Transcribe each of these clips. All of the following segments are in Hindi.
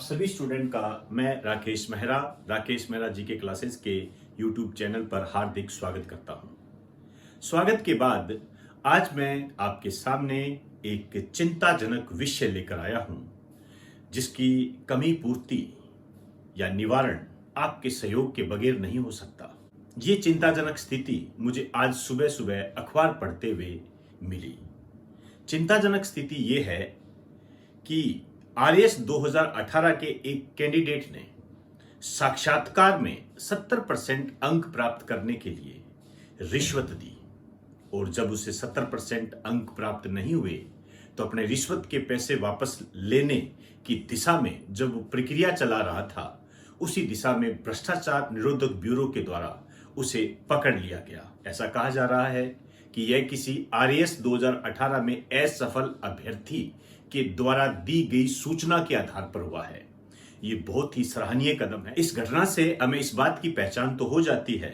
सभी स्टूडेंट का मैं राकेश मेहरा जी के क्लासेस के यूट्यूब चैनल पर हार्दिक स्वागत करता हूं। स्वागत के बाद आज मैं आपके सामने एक चिंताजनक विषय लेकर आया हूं, जिसकी कमी पूर्ति या निवारण आपके सहयोग के बगैर नहीं हो सकता। ये चिंताजनक स्थिति मुझे आज सुबह सुबह अखबार पढ़ते हुए मिली। चिंताजनक स्थिति ये है कि आरएस 2018 के एक कैंडिडेट ने साक्षात्कार में 70% अंक प्राप्त करने के लिए रिश्वत दी और जब उसे 70% अंक प्राप्त नहीं हुए तो अपने रिश्वत के पैसे वापस लेने की दिशा में जब वो प्रक्रिया चला रहा था, उसी दिशा में भ्रष्टाचार निरोधक ब्यूरो के द्वारा उसे पकड़ लिया गया। ऐसा कहा जा रहा है कि यह किसी आरएस 2018 में असफल अभ्यर्थी के द्वारा दी गई सूचना के आधार पर हुआ है। ये बहुत ही सराहनीय कदम है। इस घटना से हमें इस बात की पहचान तो हो जाती है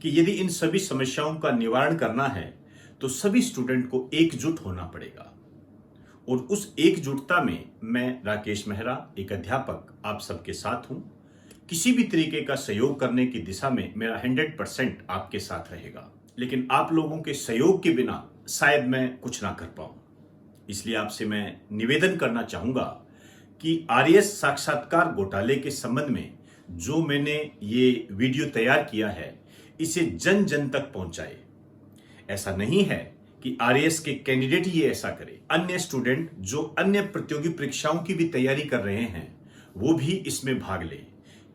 कि यदि इन सभी समस्याओं का निवारण करना है तो सभी स्टूडेंट को एकजुट होना पड़ेगा। और उस एकजुटता में मैं राकेश मेहरा, एक अध्यापक, आप सबके साथ हूं। किसी भी तरीके का सहयोग करने की दिशा में मेरा 100% आपके साथ रहेगा, लेकिन आप लोगों के सहयोग के बिना शायद मैं कुछ ना कर पाऊं। इसलिए आपसे मैं निवेदन करना चाहूंगा कि आरएस साक्षात्कार घोटाले के संबंध में जो मैंने ये वीडियो तैयार किया है, इसे जन जन तक पहुंचाए। ऐसा नहीं है कि आरएस के कैंडिडेट ही ऐसा करे। अन्य स्टूडेंट जो अन्य प्रतियोगी परीक्षाओं की भी तैयारी कर रहे हैं, वो भी इसमें भाग ले,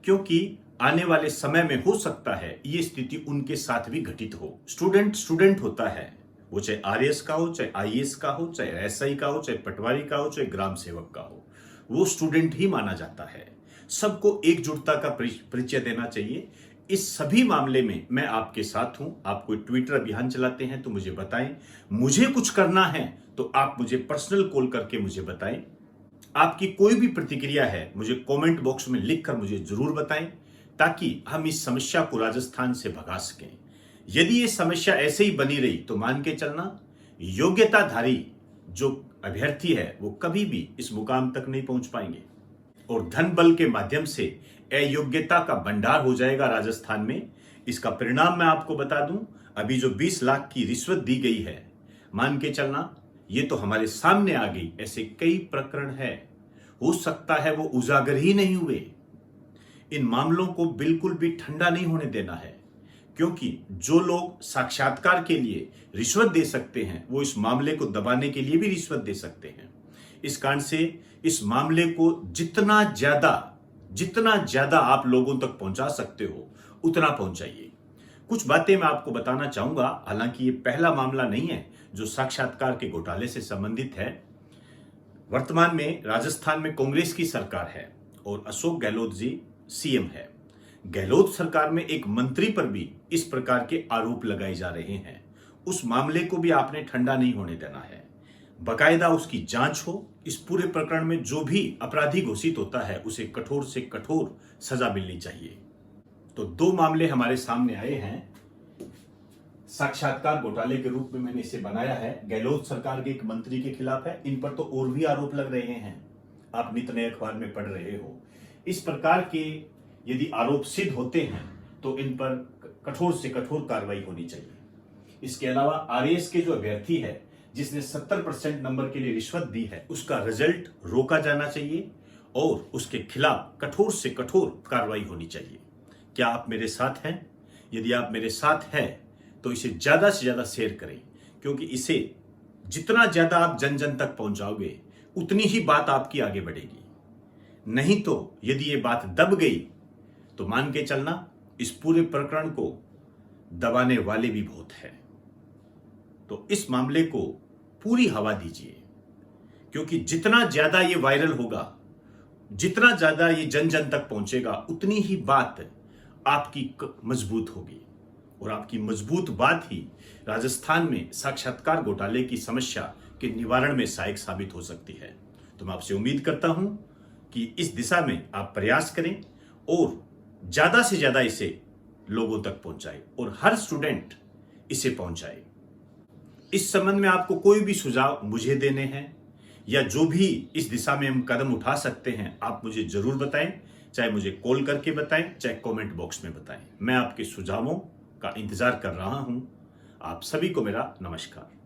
क्योंकि आने वाले समय में हो सकता है ये स्थिति उनके साथ भी घटित हो। स्टूडेंट होता है, वो चाहे आरएस का हो, चाहे आईएएस का हो, चाहे एसआई का हो, चाहे पटवारी का हो, चाहे ग्राम सेवक का हो, वो स्टूडेंट ही माना जाता है। सबको एकजुटता का परिचय देना चाहिए। इस सभी मामले में मैं आपके साथ हूं। आप कोई ट्विटर अभियान चलाते हैं तो मुझे बताएं। मुझे कुछ करना है तो आप मुझे पर्सनल कॉल करके मुझे बताएं। आपकी कोई भी प्रतिक्रिया है मुझे कमेंट बॉक्स में लिखकर मुझे जरूर बताएं, ताकि हम इस समस्या को राजस्थान से भगा सकें। यदि ये समस्या ऐसे ही बनी रही तो मान के चलना, योग्यताधारी जो अभ्यर्थी है वो कभी भी इस मुकाम तक नहीं पहुंच पाएंगे और धन बल के माध्यम से अयोग्यता का भंडार हो जाएगा राजस्थान में। इसका परिणाम मैं आपको बता दूं, अभी जो 20 लाख की रिश्वत दी गई है, मान के चलना ये तो हमारे सामने आ गई। ऐसे कई प्रकरण है, हो सकता है वो उजागर ही नहीं हुए। इन मामलों को बिल्कुल भी ठंडा नहीं होने देना है, क्योंकि जो लोग साक्षात्कार के लिए रिश्वत दे सकते हैं, वो इस मामले को दबाने के लिए भी रिश्वत दे सकते हैं। इस कारण से इस मामले को जितना ज्यादा आप लोगों तक पहुंचा सकते हो उतना पहुंचाइए। कुछ बातें मैं आपको बताना चाहूंगा। हालांकि ये पहला मामला नहीं है जो साक्षात्कार के घोटाले से संबंधित है। वर्तमान में राजस्थान में कांग्रेस की सरकार है और अशोक गहलोत जी सीएम है। गहलोत सरकार में एक मंत्री पर भी इस प्रकार के आरोप लगाए जा रहे हैं। उस मामले को भी आपने ठंडा नहीं होने देना है, बकायदा उसकी जांच हो। इस पूरे प्रकरण में जो भी अपराधी घोषित होता है उसे कठोर से कठोर सजा मिलनी चाहिए। तो दो मामले हमारे सामने आए हैं, साक्षात्कार घोटाले के रूप में मैंने इसे बनाया है। गहलोत सरकार के एक मंत्री के खिलाफ है। इन पर तो और भी आरोप लग रहे हैं, आप नित नए अखबार में पढ़ रहे हो। इस प्रकार के यदि आरोप सिद्ध होते हैं तो इन पर कठोर से कठोर कार्रवाई होनी चाहिए। इसके अलावा आरएस के जो अभ्यर्थी है जिसने 70% नंबर के लिए रिश्वत दी है, उसका रिजल्ट रोका जाना चाहिए और उसके खिलाफ कठोर से कठोर कार्रवाई होनी चाहिए। क्या आप मेरे साथ हैं? यदि आप मेरे साथ हैं तो इसे ज्यादा से ज्यादा शेयर करें, क्योंकि इसे जितना ज्यादा आप जन जन तक पहुंचाओगे उतनी ही बात आपकी आगे बढ़ेगी। नहीं तो यदि ये बात दब गई तो मान के चलना इस पूरे प्रकरण को दबाने वाले भी बहुत हैं। तो इस मामले को पूरी हवा दीजिए, क्योंकि जितना ज्यादा ये वायरल होगा, जितना ज्यादा ये जन जन तक पहुंचेगा, उतनी ही बात आपकी मजबूत होगी और आपकी मजबूत बात ही राजस्थान में साक्षात्कार घोटाले की समस्या के निवारण में सहायक साबित हो सकती है। तो मैं आपसे उम्मीद करता हूं कि इस दिशा में आप प्रयास करें और ज्यादा से ज्यादा इसे लोगों तक पहुंचाए और हर स्टूडेंट इसे पहुंचाए। इस संबंध में आपको कोई भी सुझाव मुझे देने हैं या जो भी इस दिशा में हम कदम उठा सकते हैं, आप मुझे जरूर बताएं। चाहे मुझे कॉल करके बताएं, चाहे कमेंट बॉक्स में बताएं। मैं आपके सुझावों का इंतजार कर रहा हूं। आप सभी को मेरा नमस्कार।